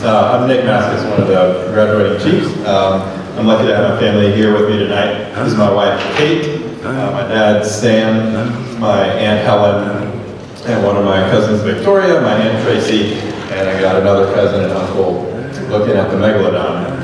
I'm Nick Maskus, one of the graduating chiefs. I'm lucky to have my family here with me tonight. This is my wife, Kate, my dad, Sam, my Aunt Helen, and one of my cousins, Victoria, my Aunt Tracy, and I got another cousin and uncle looking at the megalodon.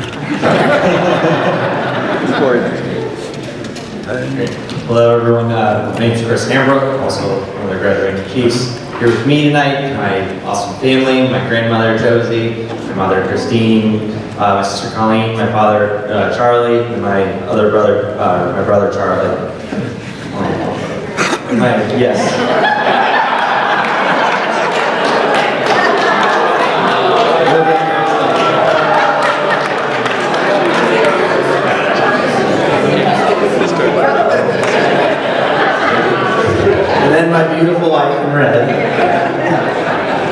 Hello everyone, my name is Chris Hambrook, also one of the graduating chiefs. Here with me tonight, my awesome family, my grandmother Josie, my mother Christine, my sister Colleen, my father Charlie, and my other brother, my brother Charlie. Yes. And then my beautiful wife in red,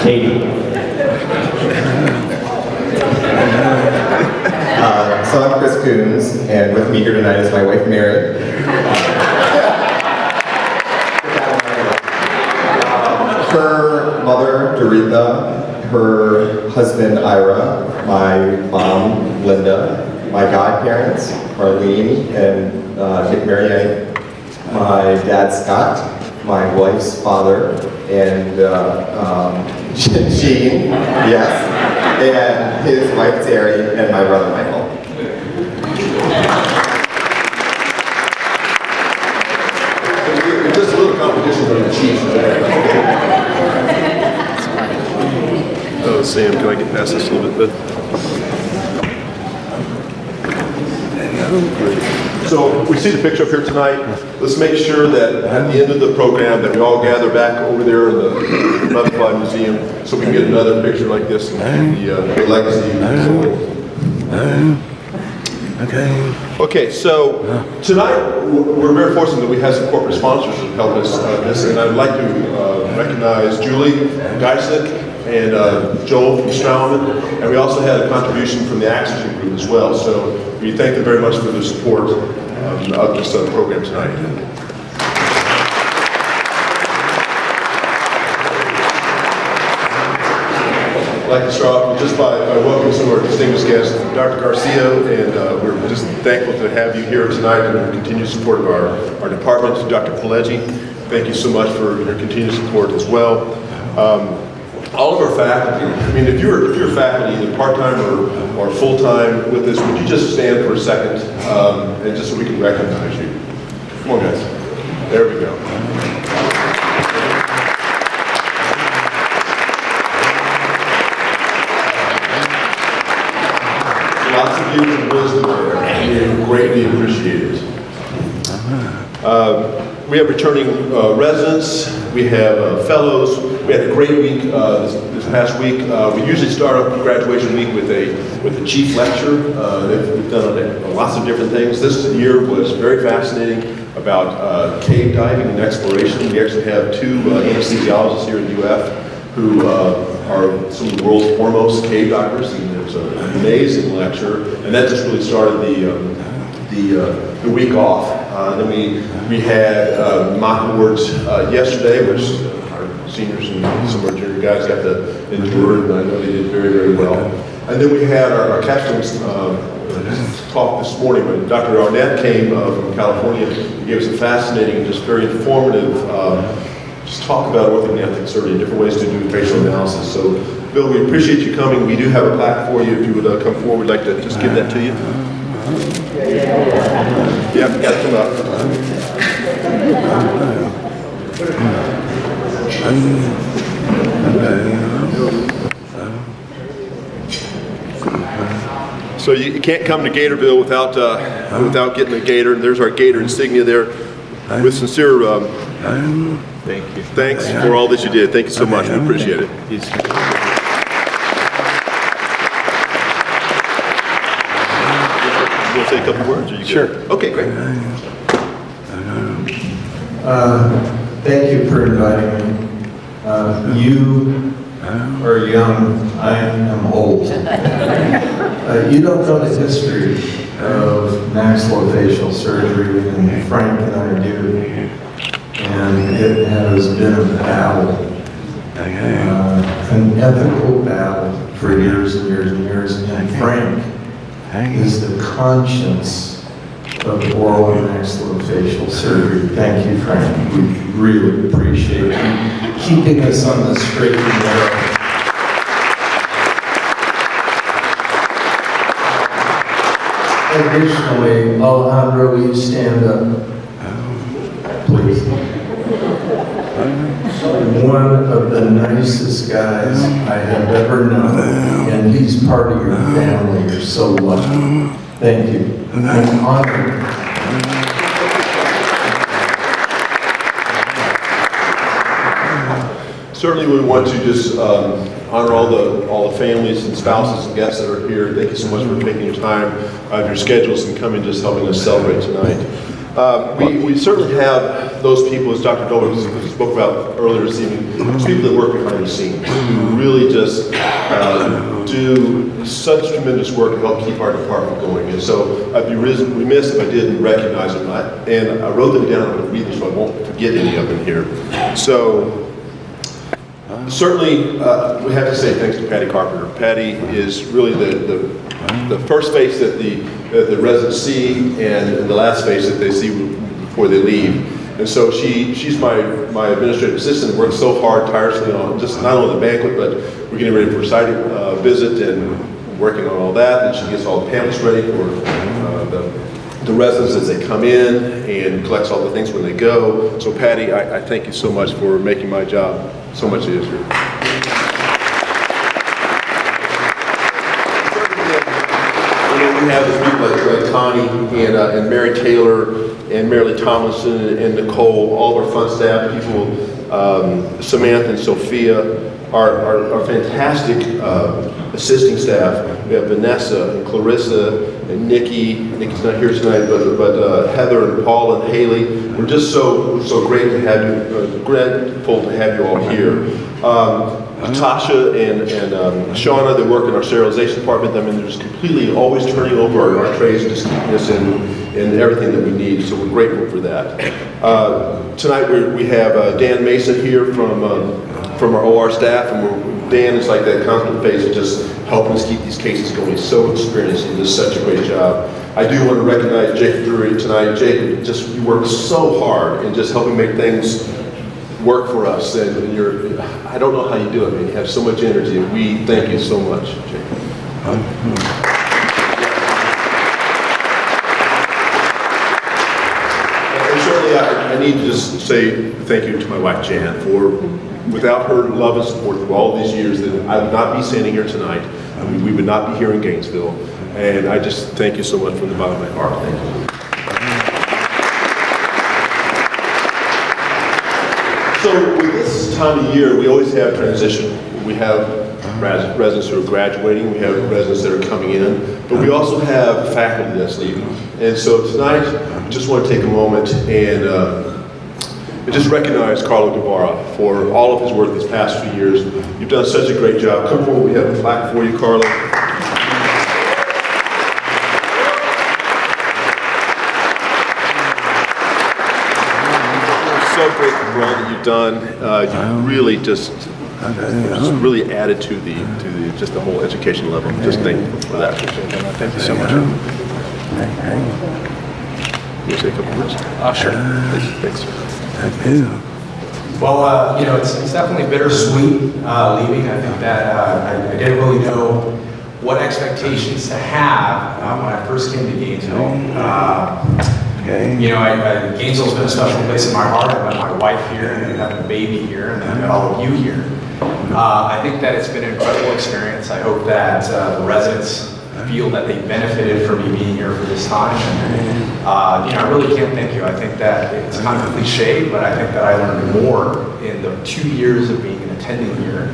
Katie. So I'm Chris Coons, and with me here tonight is my wife Mary. Her mother Doretha, her husband Ira, my mom Linda, my godparents Marlene and Nick Marianne, my dad Scott, my wife's father, and Gene, yes, and his wife Terry, and my brother Michael. Just a little competition for the chiefs. Oh, Sam, can I get past this a little bit? So we see the picture up here tonight. Let's make sure that at the end of the program that we all gather back over there in the Butterfly Museum so we can get another picture like this and the legacy. Okay, so tonight we're very fortunate that we have some corporate sponsors that help us this, and I'd like to recognize Julie Geisnick and Joel from Straumann, and we also had a contribution from the Oxygen Group as well. So we thank them very much for their support of this program tonight. I'd like to start off just by welcoming some of our distinguished guests, Dr. Garcia, and we're just thankful to have you here tonight and the continued support of our department. Dr. Pileggi, thank you so much for your continued support as well. All of our faculty, I mean, if you're faculty, either part-time or full-time with this, would you just stand for a second, and just so we can recognize you? Come on, guys. There we go. Lots of years of wisdom there, and greatly appreciated. We have returning residents, we have fellows. We had a great week this past week. We usually start off graduation week with a chief lecture. We've done lots of different things. This year was very fascinating about cave diving and exploration. We actually have two anesthesiologists here at UF who are some of the world's foremost cave divers, and it was an amazing lecture. And that just really started the week off. Then we had mock awards yesterday, which our seniors and some of our junior guys got to endure, and I know they did very, very well. And then we had our capstone talk this morning when Dr. Arnett came from California. He gave us a fascinating, just very informative just talk about orthodontic surgery and different ways to do facial analysis. So, Bill, we appreciate you coming. We do have a plaque for you. If you would come forward, we'd like to just give that to you. Yep, got to come up. So you can't come to Gatorville without getting a Gator. And there's our Gator insignia there. With sincere thanks for all that you did. Thank you so much. We appreciate it. You want to say a couple words? Or you Sure. good? Okay, great. Thank you for inviting me. You are young, I am old. You don't know the history of maxillofacial surgery, and Frank and I do. And it has been a battle, an ethical battle for years and years and years. And Frank is the conscience of oral and maxillofacial surgery. Thank you, Frank. We really appreciate you keeping us on the straight and narrow. Additionally, Alejandro, will you stand up, please? One of the nicest guys I have ever known, and he's part of your family. You're so lucky. Thank you. I'm honored. Certainly, we want to just honor all the families and spouses and guests that are here. Thank you so much for taking your time out of your schedules and coming, just helping us celebrate tonight. We certainly have those people, as Dr. Dolber spoke about earlier this evening, those people that work behind the scenes, who really just do such tremendous work to help keep our department going. And so I'd be remiss if I didn't recognize them. And I wrote them down, I'm going to read them so I won't forget any of them here. So, certainly, we have to say thanks to Patty Carpenter. Patty is really the first face that the residents see and the last face that they see before they leave. And so she's my administrative assistant, works so hard, tirelessly on just not only the banquet, but we're getting ready for a site visit and working on all that. And she gets all the pamphlets ready for the residents as they come in and collects all the things when they go. So Patty, I thank you so much for making my job so much easier. We have these people like Connie and Mary Taylor and Mary Lee Tomlinson and Nicole, all of our fun staff people, Samantha and Sophia, our fantastic assisting staff. We have Vanessa and Clarissa and Nikki. Nikki's not here tonight, but Heather and Paul and Haley. We're just so great to have you, grateful to have you all here. Tasha and Shauna, they work in our sterilization department. I mean, they're just completely always turning over our trays and just keeping us in everything that we need. So we're grateful for that. Tonight we have Dan Mason here from our OR staff, and Dan is like that constant face of just helping us keep these cases going. He's so experienced and does such a great job. I do want to recognize Jacob Drury tonight. Jacob, you work so hard in just helping make things work for us, and I don't know how you do it, man. You have so much energy, and we thank you so much, Jacob. And certainly, I need to just say thank you to my wife, Jan, for without her love and support through all these years, that I would not be standing here tonight. We would not be here in Gainesville, and I just thank you so much from the bottom of my heart. Thank you. So with this time of year, we always have transition. We have residents who are graduating, we have residents that are coming in, but we also have faculty that's leaving. And so tonight, I just want to take a moment and just recognize Carlo Guevara for all of his work these past few years. You've done such a great job. Come forward, we have a plaque for you, Carlo. So great for all that you've done. You really just really added to just the whole education level. Just thank you for that. Thank you so much. Can you say a couple words? Sure. Thanks. Thank you. Well, it's definitely bittersweet leaving. I think that I didn't really know what expectations to have when I first came to Gainesville. Gainesville's been a special place in my heart. I met my wife here, and I have a baby here, and I met all of you here. I think that it's been an incredible experience. I hope that the residents feel that they benefited from me being here for this time. And, I really can't thank you. I think that it's kind of a cliche, but I think that I learned more in the 2 years of being an attending here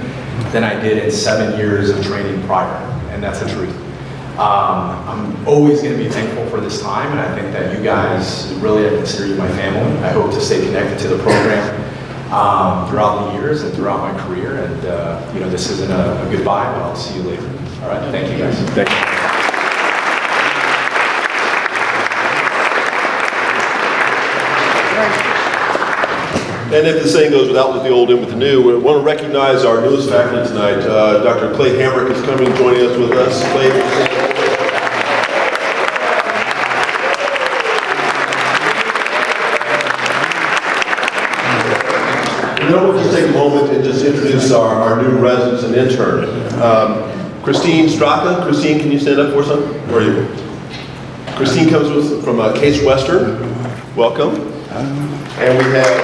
than I did in 7 years of training prior, and that's the truth. I'm always going to be thankful for this time, and I think that you guys, really, I consider you my family. I hope to stay connected to the program throughout the years and throughout my career, and this isn't a goodbye, but I'll see you later. All right, thank you guys. Thank you. And if the saying goes without with the old, in with the new, we want to recognize our newest faculty tonight. Dr. Clay Hamrick is coming and joining us with us. Clay. And then we'll just take a moment and just introduce our new residents and intern. Christine Straka. Christine, can you stand up for us? Where are you? Christine comes from Case Western. Welcome. And we have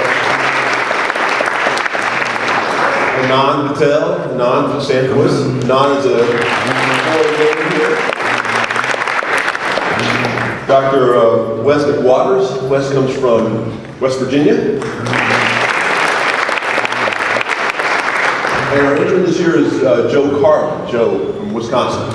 Anand Patel. Anand from St. Louis. Anand is a here. Dr. Wes McWaters. Wes comes from West Virginia. And our intern this year is Joe Carlin. Joe from Wisconsin.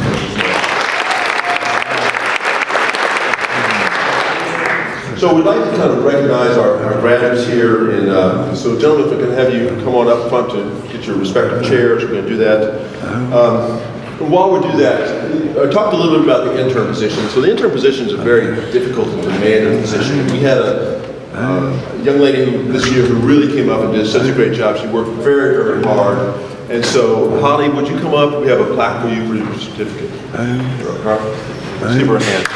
So we'd like to kind of recognize our graduates here, and so gentlemen, if I can have you come on up front to get your respective chairs, we're going to do that. And while we do that, I talked a little bit about the intern position. So the intern position is a very difficult and demanding position. We had a young lady this year who really came up and did such a great job. She worked very, very hard. And so, Holly, would you come up? We have a plaque for you for your certificate. Let's give her a hand.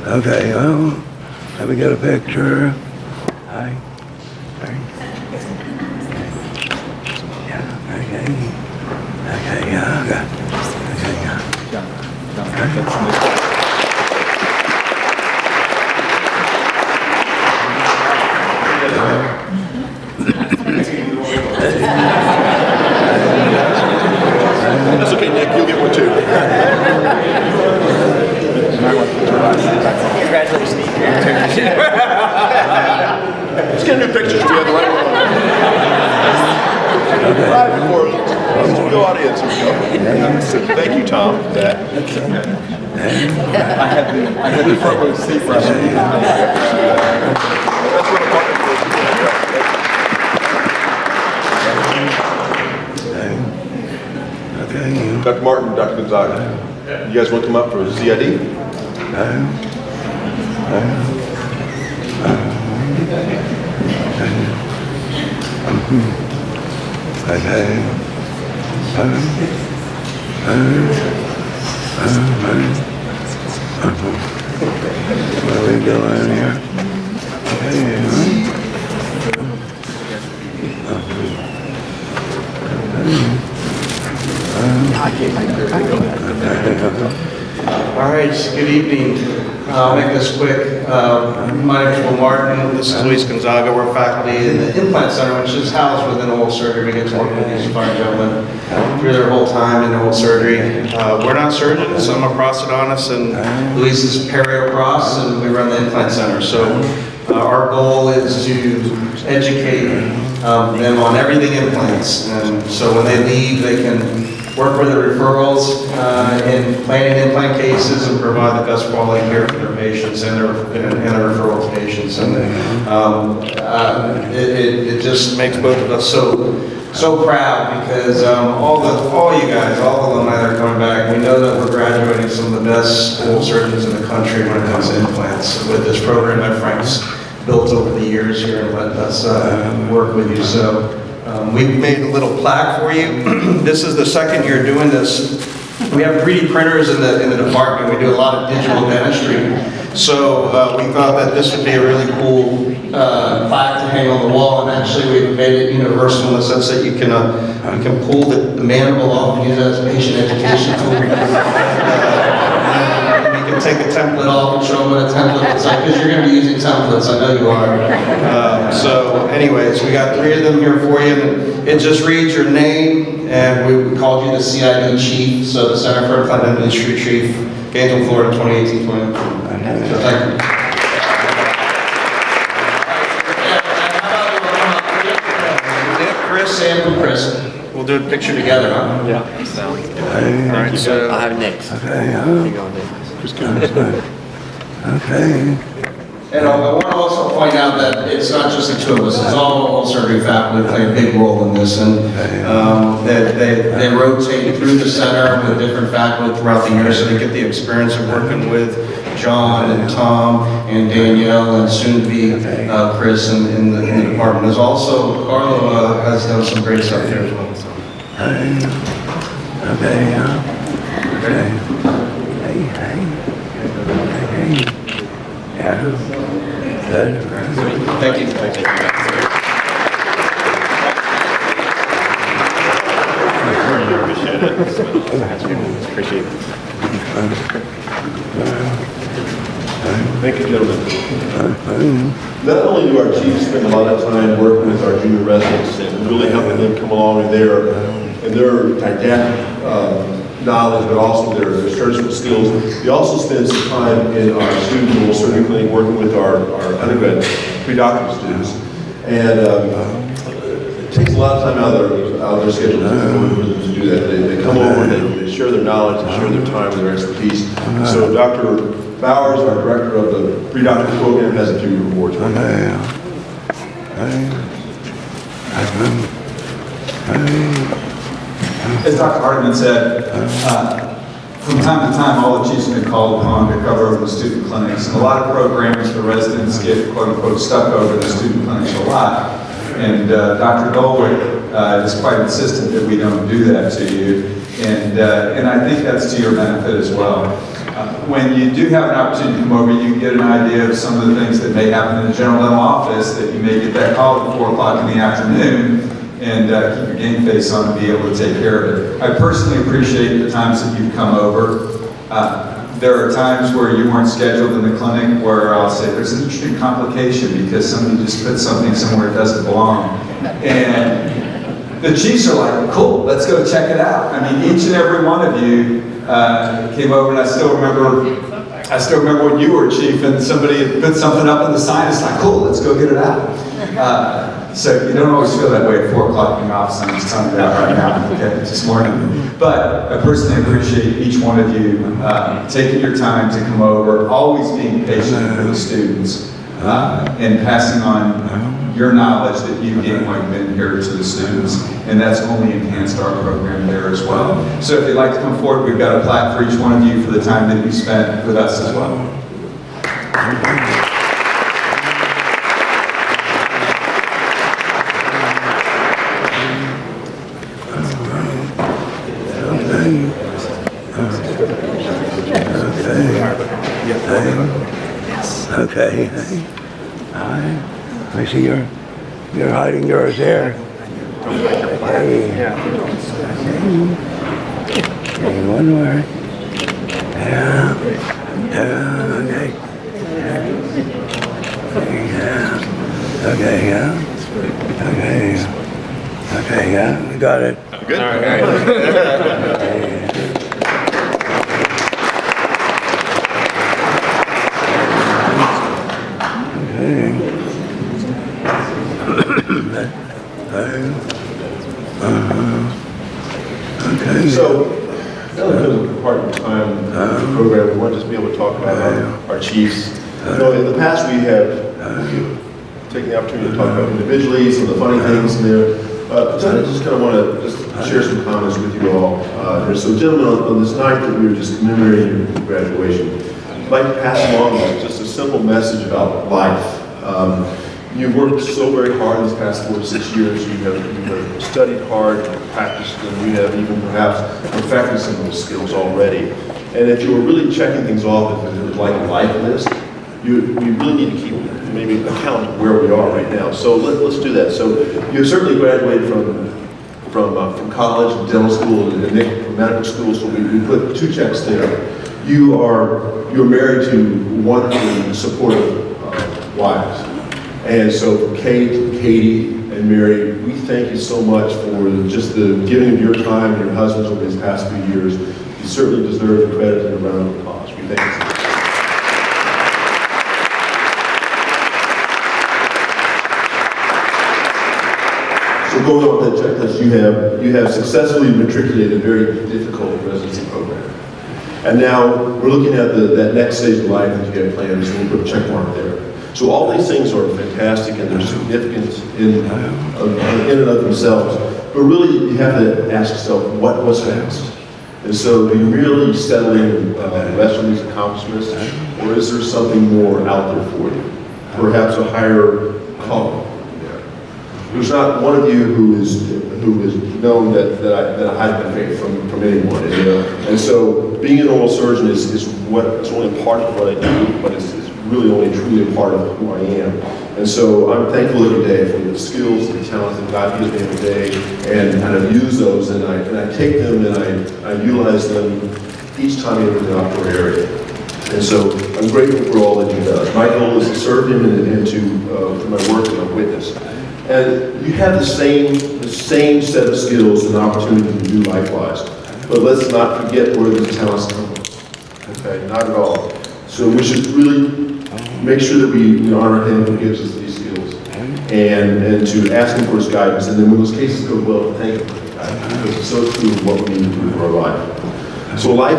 Okay, let me get a picture. Hi. Yeah, okay. Okay, yeah, okay. That's okay, Nick. You'll get one too. Congratulations. Let's get new pictures. We have the right one. Right before the audience. Here we go. Thank you, Tom, for that. I had the front row seat for us. That's what I'm talking Okay. about. Dr. Martin, Dr. Gonzaga, you guys want to come up for CID? Where we going here? All right, good evening. I'll make this quick. My name is Will Martin. This is Luis Gonzaga. We're faculty in the Implant Center, which is housed within oral surgery. We get to work with these fine gentlemen through their whole time in oral surgery. We're not surgeons. I'm a prosthodontist, and Luis is perio-prost, and we run the Implant Center. So our goal is to educate them on everything implants. And so when they leave, they can work with the referrals in planning implant cases and provide the best quality care for their patients and their referral patients. And it just makes both of us so proud because all you guys, all the alumni that are coming back, we know that we're graduating some of the best oral surgeons in the country when it comes to implants with this program that Frank's built over the years here and letting us work with you. So. We've made a little plaque for you. This is the second year doing this. We have 3D printers in the department. We do a lot of digital dentistry. So we thought that this would be a really cool plaque to hang on the wall. And actually we've made it universal in the sense that you can pull the mandible off and use it as a patient education tool. You can take a template off and show them what a template looks like, because you're going to be using templates, I know you are. So anyways, we got 3 of them here for you. And it just reads your name, and we called you the CID Chief, so the Center for Implant Dentistry Chief, Gainesville, Florida, 2018-2019. So thank you. Chris, Sam, and Chris. We'll do a picture together, huh? Yeah. All right, so I'll have next. Okay, okay. And I want to also point out that it's not just the two of us, it's all surgery faculty play a big role in this. And they rotate through the center with different faculty throughout the year, so they get the experience of working with John and Tom and Danielle and soon to be Chris in the department. There's also, Carlo has done some great stuff there as well. Thank you. Thank you. Appreciate it. Thank you, gentlemen. Not only do our chiefs spend a lot of time working with our junior residents and really helping them come along in their didactic knowledge, but also their surgical skills, we also spend some time in our student surgery clinic working with our undergrad pre-doctoral students. And it takes a lot of time out of their schedule for them to do that. They come over and they share their knowledge, they share their time and their expertise. So Dr. Bowers, our director of the pre-doctoral program, has a few rewards. As Dr. Hartman said, from time to time, all the chiefs have been called upon to cover over the student clinics. And a lot of programs for residents get, quote unquote, stuck over the student clinics a lot. And Dr. Dolwick is quite insistent that we don't do that to you. And I think that's to your benefit as well. When you do have an opportunity to come over, you can get an idea of some of the things that may happen in the general dental office, that you may get that call at 4 o'clock in the afternoon and keep your game face on and be able to take care of it. I personally appreciate the times that you've come over. There are times where you weren't scheduled in the clinic where I'll say there's an interesting complication because somebody just put something somewhere it doesn't belong. And the chiefs are like, cool, let's go check it out. I mean, each and every one of you came over, and I still remember when you were chief and somebody had put something up in the sign. It's like, cool, let's go get it out. So you don't always feel that way at 4 o'clock in the office. I'm just telling you that right now, okay, this morning. But I personally appreciate each one of you taking your time to come over, always being patient with the students, and passing on your knowledge that you've gained while you've been here to the students. And that's only enhanced our program there as well. So if you'd like to come forward, we've got a plaque for each one of you for the time that you spent with us as well. Okay. I see you're hiding yours there. Okay. Okay, one more. Yeah. Okay. Okay, yeah. Okay, yeah, we got it. Good. All right. Okay. So, because of part of the time in the program, we want to just be able to talk about our chiefs. You know, in the past we have taken the opportunity to talk about individually, some of the funny things in there. Tonight I just kind of want to just share some comments with you all. So gentlemen, on this night that we were just commemorating your graduation, I'd like to pass along just a simple message about life. You've worked so very hard these past 4 to 6 years. You have studied hard, practiced, and you have even perhaps perfected some of those skills already. And if you were really checking things off, if it was like a life list, you really need to keep maybe account of where we are right now. So let's do that. So you've certainly graduated from college and dental school and medical school. So we put 2 checks there. You're married to wonderfully supportive wives. And so for Kate, Katie, and Mary, we thank you so much for just the giving of your time and your husbands over these past few years. You certainly deserve the credit and a round of applause. We thank you. So going on that checklist, you have successfully matriculated a very difficult residency program. And now we're looking at that next stage of life that you have planned, so we'll put a check mark there. So all these things are fantastic and they're significant in and of themselves. But really, you have to ask yourself, what's next? And so, do you really settle in rest on these accomplishments, or is there something more out there for you? Perhaps a higher calling there. There's not one of you who is known that I hide my faith from anyone. And so, being an oral surgeon is only part of what I do, but it's really only truly a part of who I am. And so I'm thankful every day for the skills and the talents that God gives me every day, and I use those and I take them and I utilize them each time I enter the operating area. And so I'm grateful for all that He does. My goal is to serve Him and to my work and my witness. And you have the same set of skills and opportunity to do likewise. But let's not forget where these talents come from. Okay, not at all. So we should really make sure that we honor Him who gives us these skills, and to ask Him for His guidance. And then when those cases go well, thank Him for His guidance, because it's so true of what we need to do for our life. So a life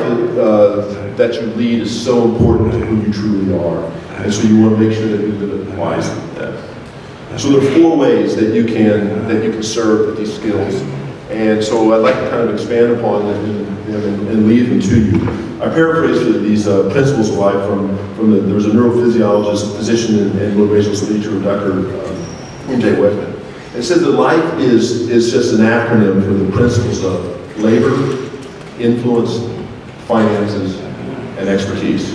that you lead is so important to who you truly are, and so you want to make sure that you live it wisely with that. So there are 4 ways that you can serve with these skills. And so I'd like to kind of expand upon them and lead them to you. I paraphrase these principles of life from there's a neurophysiologist, physician, and motivational speaker, Dr. M.J. Weckman. It says that life is just an acronym for the principles of labor, influence, finances, and expertise.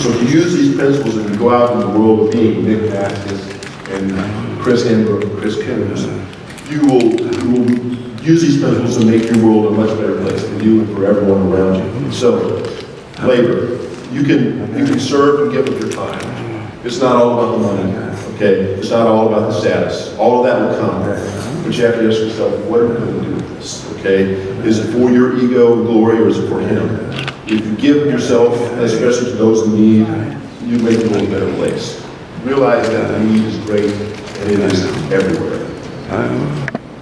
So if you use these principles and you go out in the world of being Nick Vasquez and Chris Hembrook and Chris Kimmons, you will use these principles to make your world a much better place for you and for everyone around you. So, labor. You can serve and give of your time. It's not all about the money, okay? It's not all about the status. All of that will come. But you have to ask yourself, what am I going to do with this, okay? Is it for your ego and glory, or is it for Him? If you give yourself, especially to those in need, you make the world a better place. Realize that the need is great, and it is everywhere.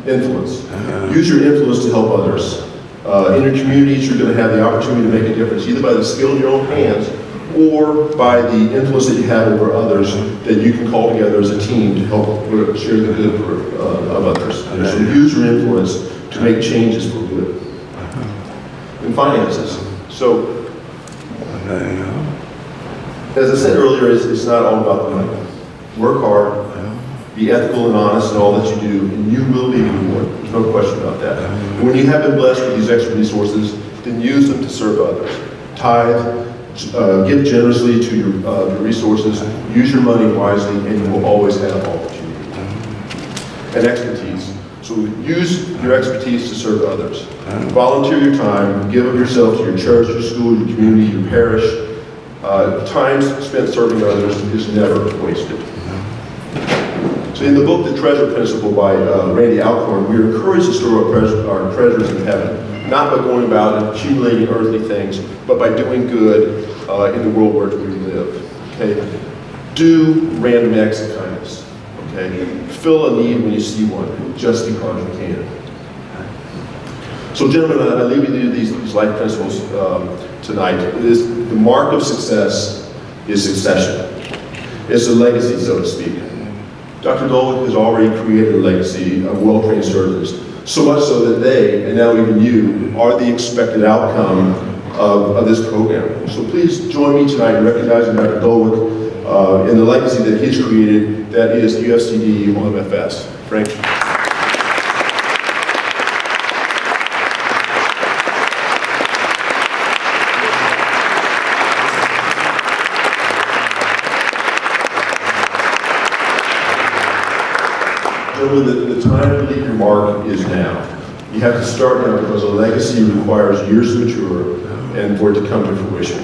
Influence. Use your influence to help others. In your communities, you're going to have the opportunity to make a difference, either by the skill in your own hands or by the influence that you have over others that you can call together as a team to help share the good of others. And so use your influence to make changes for good. And finances. So, as I said earlier, it's not all about the money. Work hard. Be ethical and honest in all that you do, and you will be rewarded. There's no question about that. And when you have been blessed with these extra resources, then use them to serve others. Tithe, give generously to your resources, use your money wisely, and you will always have opportunity. And expertise. So use your expertise to serve others. Volunteer your time, give of yourself to your church, your school, your community, your parish. Time spent serving others is never wasted. So in the book, The Treasure Principle by Randy Alcorn, we are encouraged to store our treasures in heaven, not by going about and accumulating earthly things, but by doing good in the world where we live. Okay? Do random acts of kindness. Okay? Fill a need when you see one, just because you can. So gentlemen, I leave you to these life principles tonight. The mark of success is succession. It's a legacy, so to speak. Dr. Dolick has already created a legacy of well-trained surgeons, so much so that they, and now even you, are the expected outcome of this program. So please join me tonight in recognizing Dr. Dolick in the legacy that he's created, that is UFCD OMFS. Frank. Gentlemen, the time to leave your mark is now. You have to start now because a legacy requires years to mature and for it to come to fruition.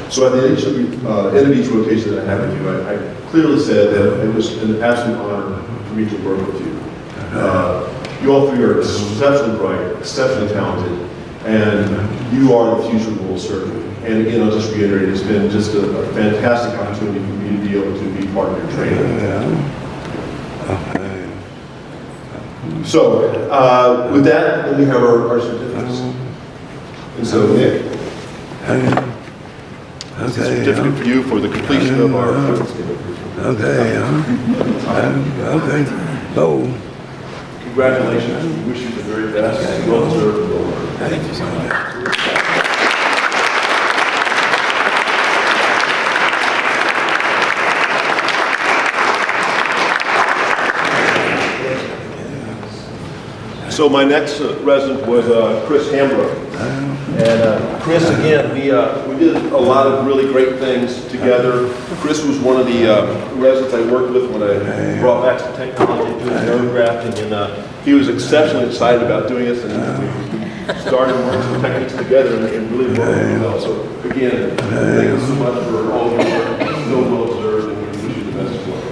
So at the end of each rotation that I had with you, I clearly said that it was an absolute honor for me to work with you. You all three are exceptionally bright, exceptionally talented, and you are the future world surgeon. And again, I'll just reiterate, it's been just a fantastic opportunity for me to be able to be part of your training. So, with that, then we have our certificates. And so, Nick. It's a Okay, certificate for you for the completion of our. okay, okay. Oh, Congratulations. We wish you the very best. Well deserved. thank you so much. So my next resident was Chris Hambrook. And Chris, again, we did a lot of really great things together. Chris was one of the residents I worked with when I brought back some technology to doing nose grafting, and he was exceptionally excited about doing this, and we started working some techniques together and really worked well. So again, thank you so much for all of your work. It's so well deserved, and we wish you the best of luck.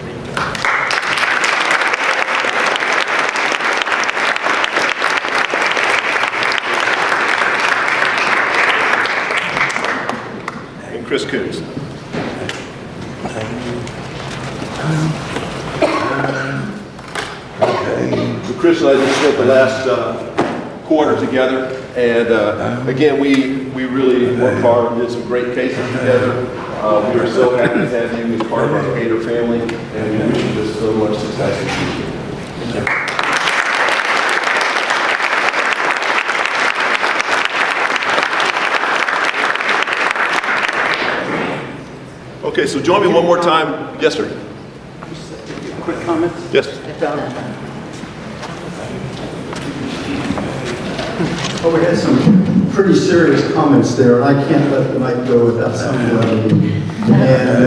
Chris Coons. So Chris and I just spent the last quarter together, and again, we really worked hard and did some great cases together. We are so happy to have you as part of our Gator family, and we wish you just so much success in the future. Thank you. Okay, so join me one more time. Yes, sir. Quick comment? Yes. Oh, we had some pretty serious comments there, and I can't let the night go without some levity. And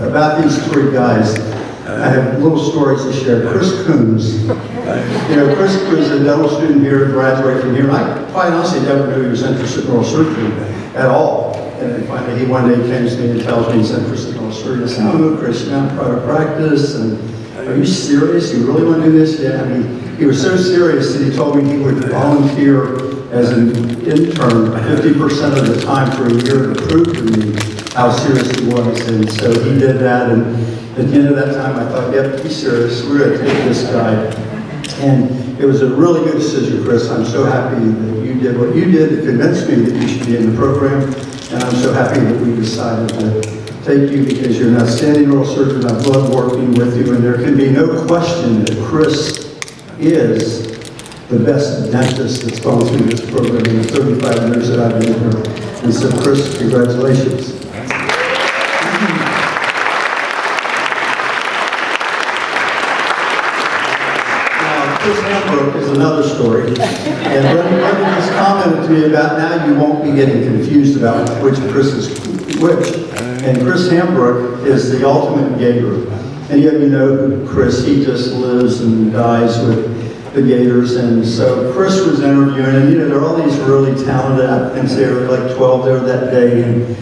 about these three guys, I have little stories to share. Chris Coons. You know, Chris was a dental student here, graduated from here, and I quite honestly never knew he was interested in oral surgery at all. And then finally, he one day came to me and tells me he's interested in oral surgery. I said, "Oh, no, Chris, you're not in private practice, and are you serious? You really want to do this?" Yeah, I mean, he was so serious that he told me he would volunteer as an intern 50% of the time for a year to prove to me how serious he was. And so he did that, and at the end of that time, I thought, yep, he's serious. We're going to take this guy. And it was a really good decision, Chris. I'm so happy that you did what you did to convince me that you should be in the program. And I'm so happy that we decided to take you because you're an outstanding oral surgeon. I've loved working with you, and there can be no question that Chris is the best dentist that's gone through this program in the 35 years that I've been here. And so, Chris, congratulations. Chris Hambrook is another story. And Brendan just commented to me about now you won't be getting confused about which Chris is which. And Chris Hambrook is the ultimate Gator. And yet you know Chris, he just lives and dies with the Gators. And so Chris was interviewing, and you know, there are all these really talented applicants there, like 12 there that day. And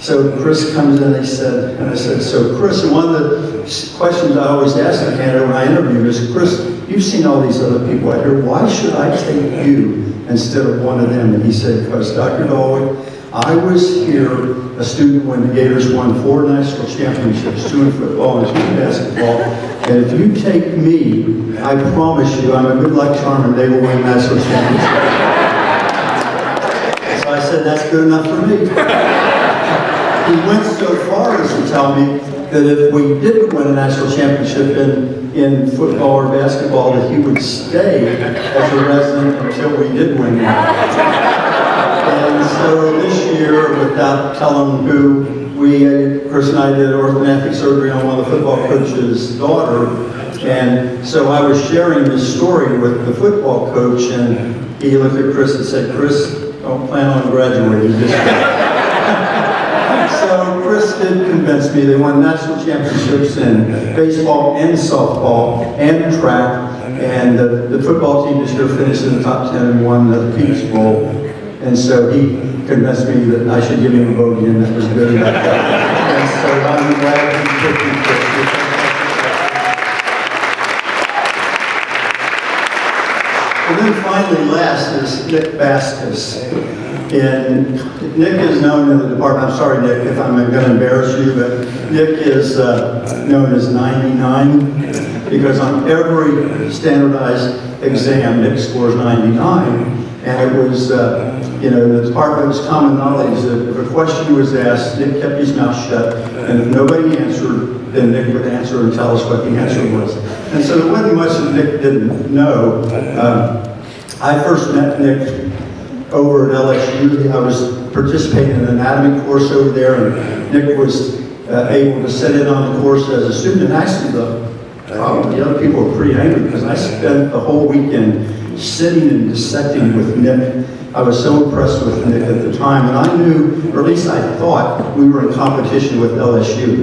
so Chris comes in and I said, so Chris, and one of the questions I always ask the candidate when I interview is, Chris, you've seen all these other people out here, why should I take you instead of one of them? And he said, because Dr. Dahlwig, I was here a student when the Gators won 4 national championships, 2 in football and 2 in basketball. And if you take me, I promise you, I'm a good luck charm and they will win national championships. So I said, that's good enough for me. He went so far as to tell me that if we didn't win a national championship in football or basketball, that he would stay as a resident until we did win that. And so this year, without telling who, Chris and I did orthodontic surgery on one of the football coach's daughter. And so I was sharing this story with the football coach, and he looked at Chris and said, Chris, don't plan on graduating this year. So Chris did convince me. They won national championships in baseball and softball and track. And the football team this year finished in the top 10 and won the Peach Bowl. And so he convinced me that I should give him a vote again. That was good enough. And so I'm glad he took me, Chris. And then finally, last is Nick Vasquez. And Nick is known in the department, I'm sorry, Nick, if I'm going to embarrass you, but Nick is known as 99 because on every standardized exam, Nick scores 99. And it was, the department was common knowledge that if a question was asked, Nick kept his mouth shut, and if nobody answered, then Nick would answer and tell us what the answer was. And so there wasn't much that Nick didn't know. I first met Nick over at LSU. I was participating in an anatomy course over there, and Nick was able to sit in on the course as a student. And actually, the other people were pretty angry because I spent the whole weekend sitting and dissecting with Nick. I was so impressed with Nick at the time, and I knew, or at least I thought, we were in competition with LSU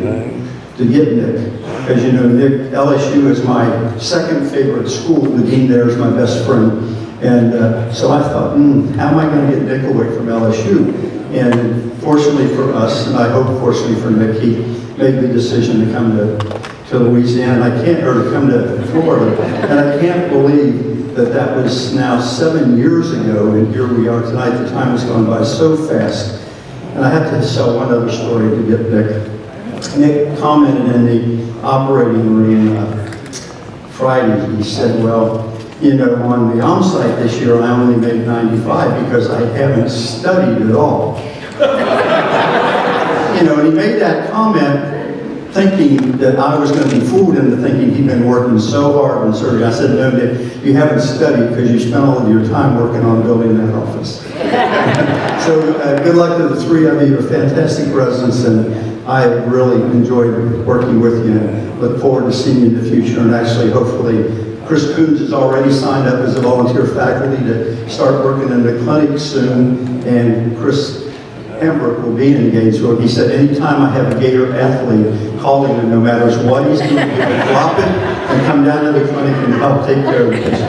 to get Nick. As you know, Nick, LSU is my second favorite school. The dean there is my best friend. And so I thought, how am I going to get Nick away from LSU? And fortunately for us, and I hope fortunately for Nick, he made the decision to come to Louisiana. Or to come to Florida. And I can't believe that was now 7 years ago, and here we are tonight. The time has gone by so fast. And I have to tell one other story to get Nick. Nick commented in the operating room Friday. He said, well, on the on-site this year, I only made 95 because I haven't studied at all. And he made that comment thinking that I was going to be fooled into thinking he'd been working so hard in surgery. I said, no, Nick, you haven't studied because you spent all of your time working on building that office. So good luck to the three of you. You're fantastic residents, and I really enjoyed working with you and look forward to seeing you in the future. And actually, hopefully, Chris Coons has already signed up as a volunteer faculty to start working in the clinic soon, and Chris Hambrook will be in Gainesville. He said, anytime I have a Gator athlete, call him, and no matter what he's doing, he can drop it and come down to the clinic and help take care of the patient.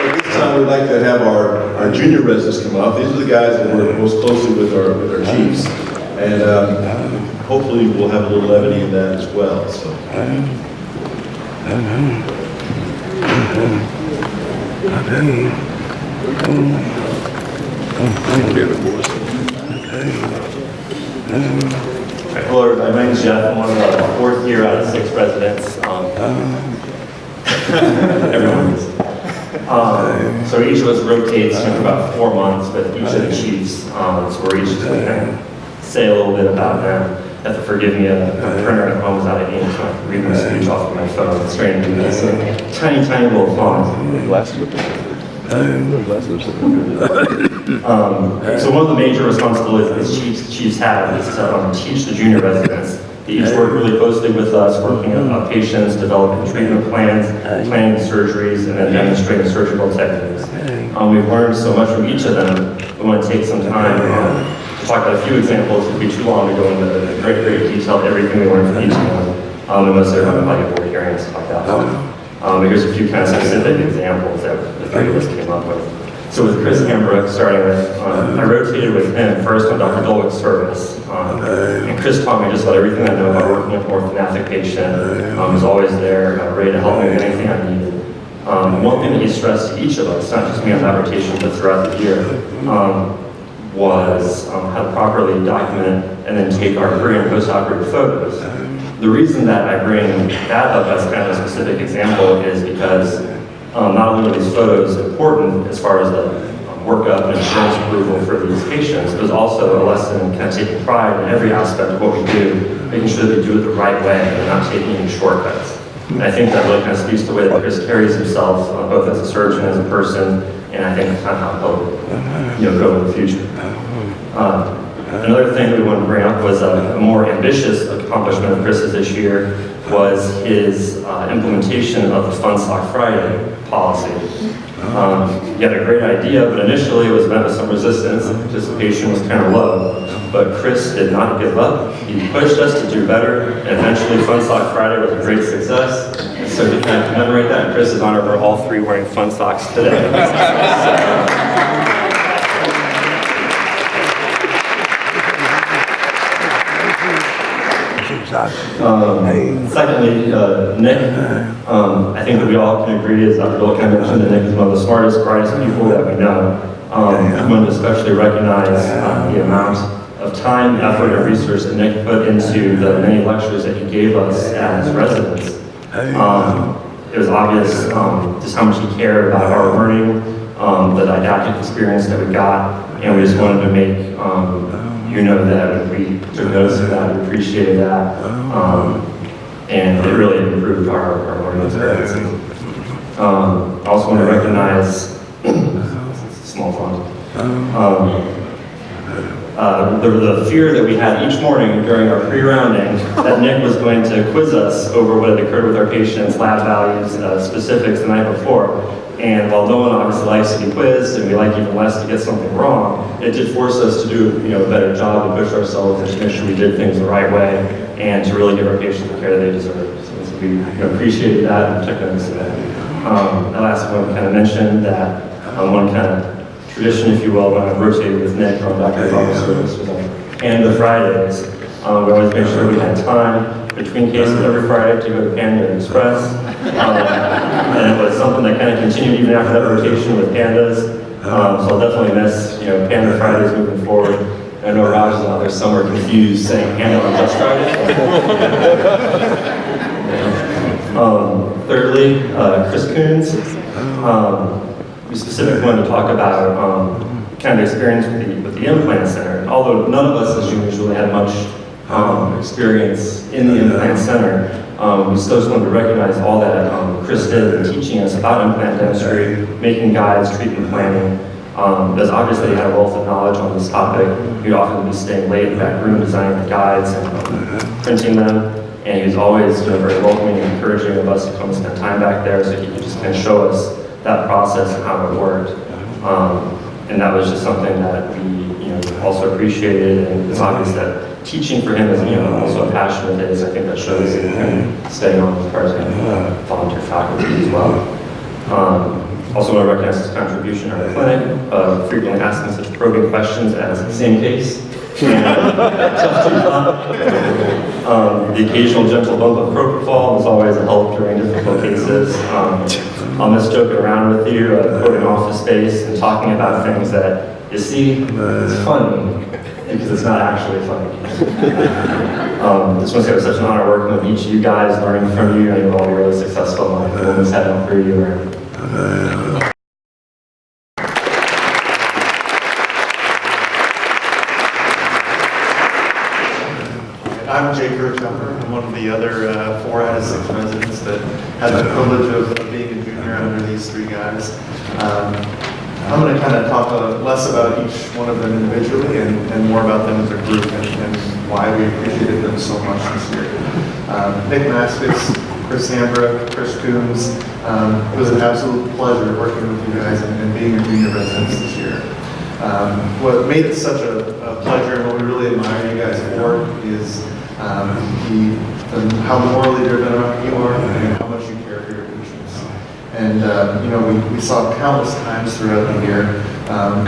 At this time, we'd like to have our junior residents come up. These are the guys that work most closely with our chiefs. And hopefully we'll have a little levity in that as well. So. Hello, everybody. My name is Jeff. I'm one of the fourth year out of 6 residents. Everyone is. So each of us rotates for about 4 months with each of the chiefs. So we're each kind of say a little bit about them. You have to forgive me, a printer at home is out of ink, so I can read my speech off of my phone. It's trying to do this tiny, tiny little font. So one of the major responsibilities that chiefs have is to teach the junior residents. They each work really closely with us, working on patients, developing treatment plans, planning surgeries, and then demonstrating surgical techniques. We've learned so much from each of them. We want to take some time to talk about a few examples. It would be too long to go into great detail of everything we learned from each of them, unless they're on a board hearing and stuff like that. But here's a few kind of specific examples that the three of us came up with. So with Chris Hambrook, starting with, I rotated with him first on Dr. Dolwick's service. And Chris taught me just about everything I know about working with an orthodontic patient. He was always there, ready to help me with anything I needed. One thing that he stressed to each of us, not just me on that rotation, but throughout the year, was how to properly document and then take our pre- and post-operative photos. The reason that I bring that up as kind of a specific example is because not only are these photos important as far as the workup and insurance approval for these patients, but it's also a lesson in kind of taking pride in every aspect of what we do, making sure that we do it the right way and not taking any shortcuts. And I think that really kind of speaks to the way that Chris carries himself, both as a surgeon, as a person, and I think kind of how he'll go in the future. Another thing that we wanted to bring up was a more ambitious accomplishment of Chris's this year was his implementation of the Fun Sock Friday policy. He had a great idea, but initially it was met with some resistance. Participation was kind of low, but Chris did not give up. He pushed us to do better, and eventually Fun Sock Friday was a great success. And so to kind of commemorate that, in Chris's honor, we're all 3 wearing Fun Socks today. Secondly, Nick, I think that we all can agree, as Dr. Bill kind of mentioned, that Nick is one of the smartest, brightest people that we know. I want to especially recognize the amount of time, effort, and research that Nick put into the many lectures that he gave us as residents. It was obvious just how much he cared about our learning, the didactic experience that we got, and we just wanted to make you know that we took notice of that, we appreciated that, and it really improved our learning experience. I also want to recognize, small font, the fear that we had each morning during our pre-rounding that Nick was going to quiz us over what had occurred with our patients, lab values, specifics the night before. And while no one obviously likes to be quizzed, and we like even less to get something wrong, it did force us to do a better job and push ourselves and to make sure we did things the right way and to really give our patients the care they deserve. So we appreciated that and took notice of that. The last one kind of mentioned that one kind of tradition, if you will, when I rotated with Nick on Dr. Bob's service was on Panda Fridays. We always made sure we had time between cases every Friday to go to Panda Express. And it was something that kind of continued even after that rotation with Pandas. So I'll definitely miss, Panda Fridays moving forward. I know Raj is out there somewhere confused saying Panda on just Friday. Thirdly, Chris Coons. We specifically wanted to talk about kind of experience with the implant center. Although none of us as juniors really had much experience in the implant center, we still just wanted to recognize all that Chris did in teaching us about implant dentistry, making guides, treatment planning. Because obviously he had a wealth of knowledge on this topic. He'd often be staying late in the back room designing the guides and printing them. And he was always very welcoming and encouraging of us to come and spend time back there so he could just kind of show us that process and how it worked. And that was just something that we also appreciated, and it's obvious that teaching for him is also a passion of his. I think that shows in him staying on as part of volunteer faculty as well. Also want to recognize his contribution in our clinic, frequently asking such probing questions as same case, and the occasional gentle bump of propofol was always a help during difficult cases. I'll miss joking around with you, quoting Office Space and talking about things that, you see, it's funny, because it's not actually funny. This one's such an honor working with each of you guys, learning from you, and you'll all be really successful. I feel this head up for you. I'm Jay Kirchhoffer. I'm one of the other 4 out of 6 residents that had the privilege of being a junior under these 3 guys. I'm going to kind of talk less about each one of them individually and more about them as a group and why we appreciated them so much this year. Nick Maxillofacial, Chris Hambrook, Chris Coombs. It was an absolute pleasure working with you guys and being your junior residents this year. What made it such a pleasure and what we really admire you guys for is how morally driven you are and how much you care for your patients. And we saw countless times throughout the year.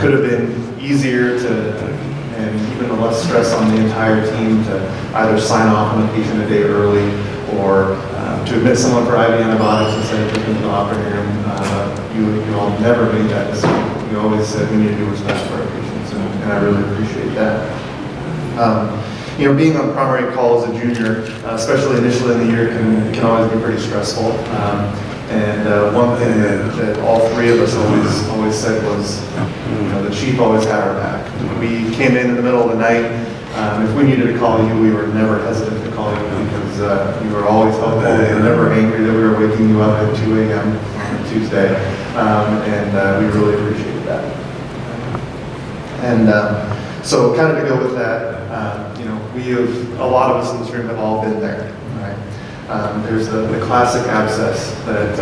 Could have been easier and even less stress on the entire team to either sign off on a patient a day early or to admit someone for IV antibiotics instead of taking them to the operating room. You all never made that decision. You always said we need to do what's best for our patients, and I really appreciate that. Being on primary call as a junior, especially initially in the year, can always be pretty stressful. One thing that all 3 of us always said was, the chief always had our back. We came in the middle of the night. If we needed to call you, we were never hesitant to call you because you were always helpful. You were never angry that we were waking you up at 2 a.m. on Tuesday, and we really appreciated that. And so, kind of to go with that, a lot of us in this room have all been there. Right? There's the classic abscess that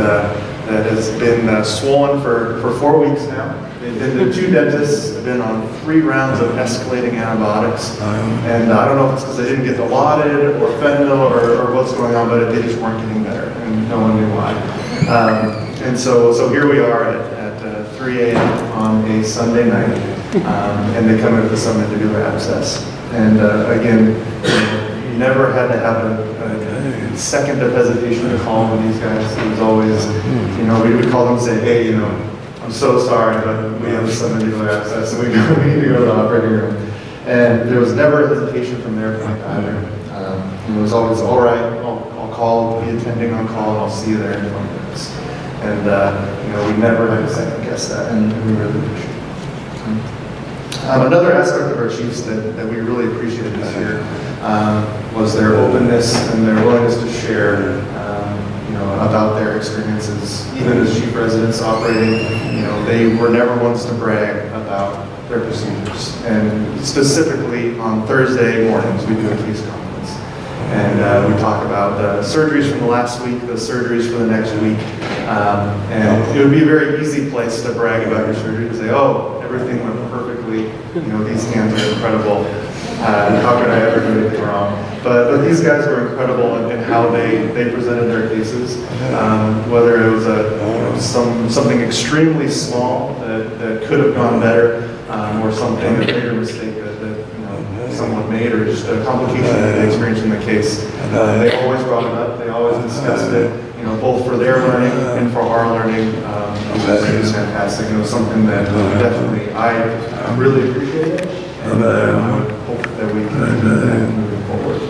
has been swollen for 4 weeks now. They've been to 2 dentists, they've been on 3 rounds of escalating antibiotics. And I don't know if it's because they didn't get Dilaudid or fentanyl or what's going on, but they just weren't getting better, and no one knew why. And so here we are at 3 a.m. on a Sunday night, and they come in with a submandibular abscess. And again, you never had to have a second of hesitation to call one of these guys. It was always, we would call them and say, hey, I'm so sorry, but we have a submandibular abscess, and we need to go to the operating room. And there was never hesitation from their point either. It was always, all right, I'll call, be attending on call, and I'll see you there in 20 minutes. And we never had to second guess that, and we really appreciate it. Another aspect of our chiefs that we really appreciated this year was their openness and their willingness to share about their experiences. Even as chief residents operating, they were never ones to brag about their procedures. And specifically on Thursday mornings, we do a case conference. And we talk about the surgeries from the last week, the surgeries for the next week. And it would be a very easy place to brag about your surgery, to say, oh, everything went perfectly, these hands are incredible. How could I ever do anything wrong? But these guys were incredible in how they presented their cases. Whether it was something extremely small that could have gone better, or something, a bigger mistake that someone made, or just a complication that they experienced in the case. They always brought it up. They always discussed it. Both for their learning and for our learning. It was fantastic. It was something that definitely I really appreciated, and I would hope that we can do that moving forward.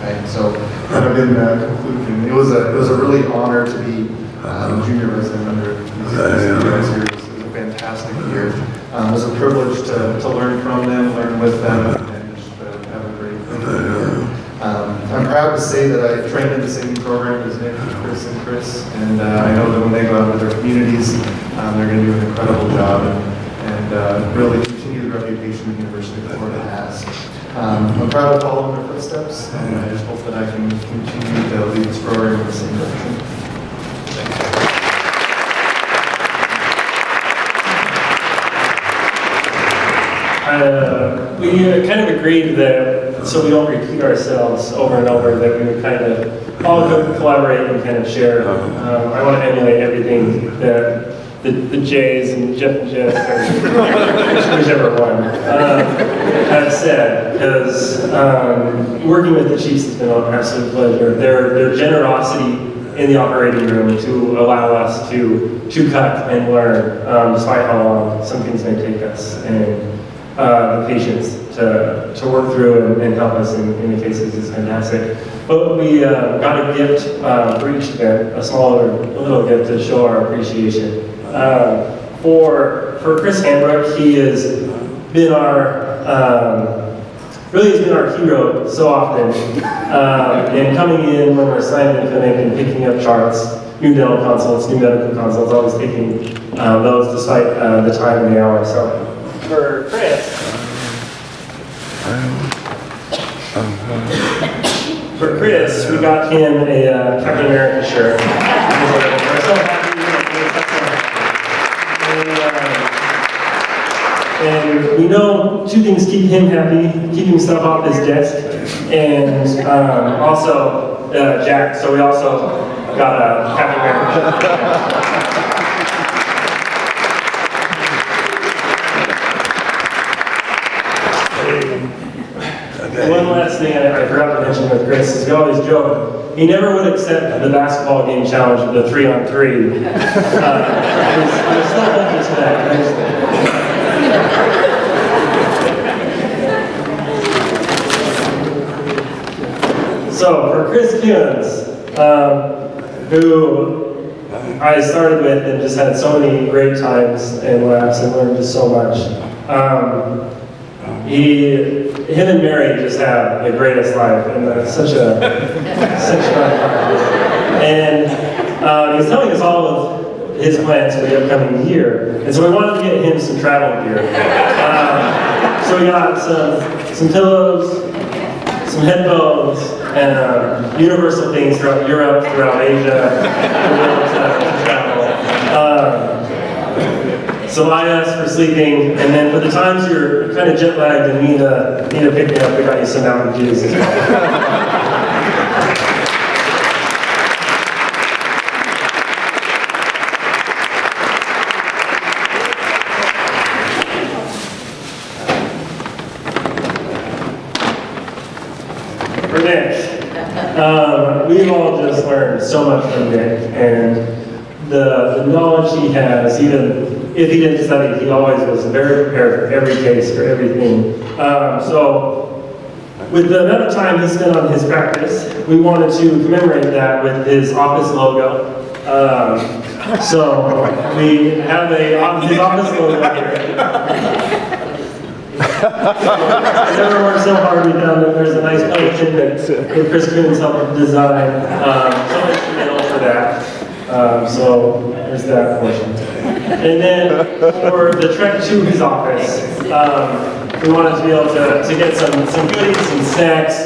Okay, so kind of in conclusion, it was a really honor to be junior resident under these guys here. It was a fantastic year. It was a privilege to learn from them, learn with them, and just have a great year. I'm proud to say that I trained in the same program as Nick, Chris, and Chris, and I know that when they go out into their communities, they're going to do an incredible job and really continue the reputation the University of Florida has. I'm proud to follow in their footsteps, and I just hope that I can continue to lead this program in the same direction. We kind of agreed that, so we don't repeat ourselves over and over, that we would kind of all collaborate and kind of share. I want to emulate everything that the Jays and Jeff, or whichever one, have said, because working with the Chiefs has been an absolute pleasure. Their generosity in the operating room to allow us to cut and learn, despite how long some things may take us, and the patience to work through and help us in the cases is fantastic. But we got a gift for each event, a little gift to show our appreciation. For Chris Hambrook, he has been really has been our hero so often. And coming in when we're assigned in clinic and picking up charts, new dental consults, new medical consults, always taking those despite the time and the hour. So for Chris, we got him a Captain America shirt. We're so happy. And we know two things keep him happy: keeping stuff off his desk, and also Jack. So we also got a Captain America shirt. One last thing I forgot to mention with Chris is we always joke, he never would accept the basketball game challenge of the 3-on-3. I'm still open to that. So for Chris Kuhns, who I started with and just had so many great times and laughs and learned just so much. Him and Mary just have the greatest life, and that's such a and he's telling us all of his plans for the upcoming year, and so we wanted to get him some travel gear. So we got some pillows, some headphones, and universal things throughout Europe, throughout Asia, to travel. Some IS for sleeping, and then for the times you're kind of jet lagged and need to pick me up, we got you some Mountain Dews as well. For Nick, we've all just learned so much from Nick, and the knowledge he has, even if he didn't study, he always was very prepared for every case, for everything. So with the amount of time he spent on his practice, we wanted to commemorate that with his office logo. So we have his office logo here. I never worked so hard. We found that there's a nice collection that Chris Coons helped design. So instrumental for that. So there's that portion. And then for the trek to his office, we wanted to be able to get some goodies, some snacks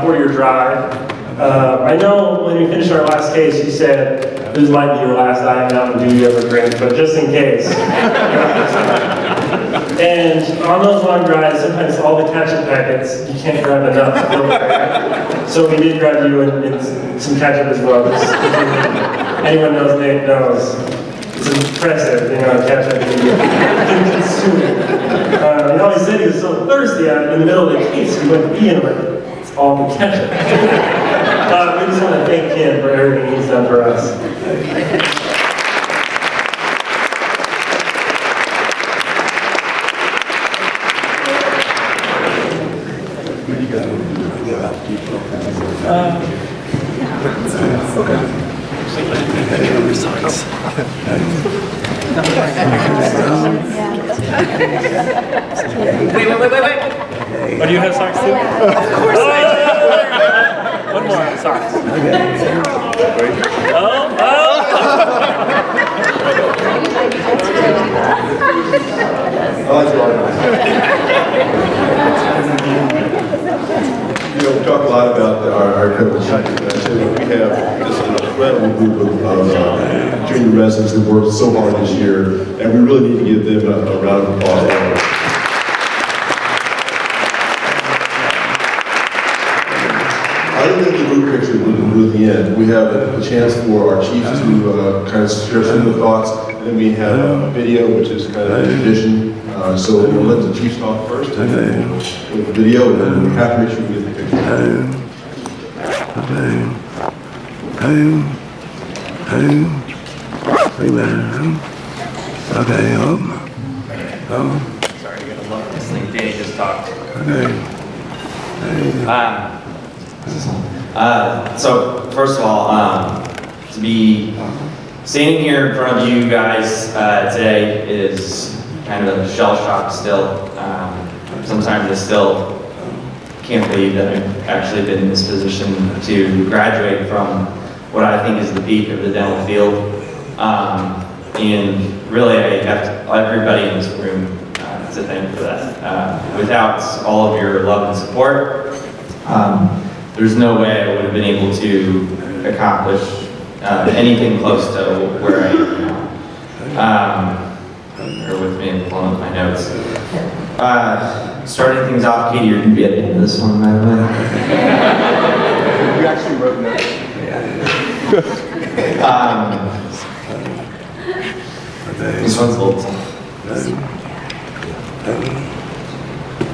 for your drive. I know when we finished our last case, you said this might be your last diet Mountain Dew you ever drink, but just in case. And on those long drives, sometimes all the ketchup packets, you can't grab enough to fill it. So we did grab you and some ketchup as well. Anyone knows Nate knows. It's impressive, ketchup can consume it. He always said he was so thirsty in the middle of the case, he went pee and it's all the ketchup. We just want to thank him for everything he's done for us. Wait. Oh, do you have socks too? Of course I do. One more, socks. We talk a lot about our coach. We have just an incredible group of junior residents who worked so hard this year, and we really need to give them a round of applause. Other than the group picture with the end, we have a chance for our chiefs to kind of share some of the thoughts, and then we have a video, which is kind of an addition. So we'll let the chiefs talk first with the video, and then we have to make sure we get the picture. Sorry, I gotta love this thing. Danny just talked. So first of all, to be standing here in front of you guys today is kind of a shell shock still. Sometimes I still can't believe that I've actually been in this position to graduate from what I think is the peak of the dental field. And really, I have everybody in this room to thank for that. Without all of your love and support, there's no way I would have been able to accomplish anything close to where I am now. Bear with me, I'm pulling up my notes. Starting things off, Katie, you're going to be at the end of this one, by the way. You actually wrote notes. This one's a little tough.